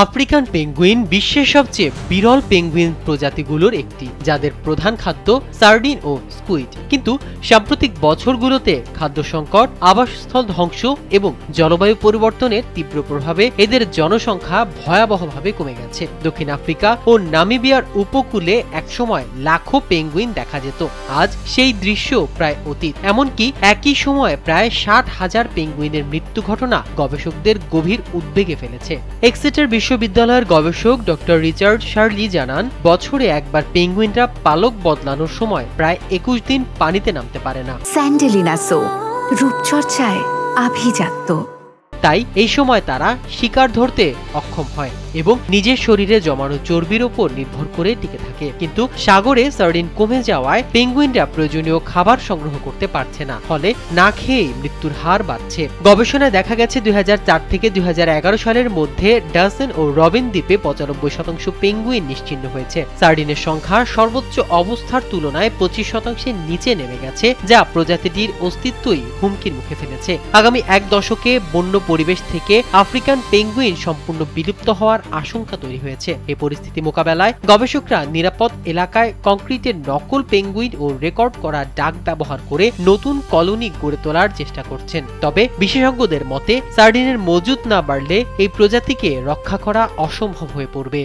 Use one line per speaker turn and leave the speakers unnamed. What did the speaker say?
African penguin বিশ্বের সবচেয়ে বিরল পেঙ্গুইন প্রজাতিগুলোর একটি, যাদের প্রধান খাদ্য সার্ডিন ও স্কুইড। কিন্তু সাম্প্রতিক বছরগুলোতে খাদ্য সংকট, আবাসস্থল ধ্বংস এবং জলবায়ু পরিবর্তনের তীব্র প্রভাবে এদের জনসংখ্যা ভয়াবহভাবে কমে গেছে। দক্ষিণ আফ্রিকা ও নামিবিয়ার উপকূলে একসময় লাখো পেঙ্গুইন দেখা যেত, আজ সেই দৃশ্য প্রায় অতীত। এমনকি একই সময়ে প্রায় 60,000 পেঙ্গুইনের মৃত্যু ঘটনা গবেষকদের গভীর উদ্বেগে ফেলেছে। এক্সেটার বিশ্ববিদ্যালয়ের গবেষক ডক্টর রিচার্ড শার্লি জানান, বছরে একবার পেঙ্গুইনরা পালক বদলানোর সময় প্রায় 21 দিন পানিতে নামতে পারে না।
স্যান্ডেলিনা সো রূপচর্চায় আভিজাত্য।
তাই এই সময় তারা শিকার ধরতে অক্ষম হয় এবং নিজের শরীরে জমানো চর্বির উপর নির্ভর করে টিকে থাকে। কিন্তু সাগরে সার্ডিন কমে যাওয়ায় পেঙ্গুইনরা প্রয়োজনীয় খাবার সংগ্রহ করতে পারছে না, ফলে না খেয়ে মৃত্যুর হার বাড়ছে। গবেষণায় দেখা গেছে 2004 থেকে 2011 সালের মধ্যে ডাসেন ও রবিন দ্বীপে 95% পেঙ্গুইন নিশ্চিহ্ন হয়েছে। সার্ডিনের সংখ্যা সর্বোচ্চ অবস্থার তুলনায় 25% নিচে নেমে গেছে, যা প্রজাতিটির অস্তিত্বই হুমকির মুখে ফেলেছে। আগামী এক দশকে বন্য পরিবেশ থেকে আফ্রিকান পেঙ্গুইন সম্পূর্ণ বিলুপ্ত হওয়ার আশঙ্কা তৈরি হয়েছে। এই পরিস্থিতি মোকাবেলায় গবেষকরা নিরাপদ এলাকায় কংক্রিটের নকল পেঙ্গুইন ও রেকর্ড করা ডাক ব্যবহার করে নতুন কলোনি গড়ে তোলার চেষ্টা করছেন। তবে বিশেষজ্ঞদের মতে সার্ডিনের মজুদ না বাড়লে এই প্রজাতিকে রক্ষা করা অসম্ভব হয়ে পড়বে।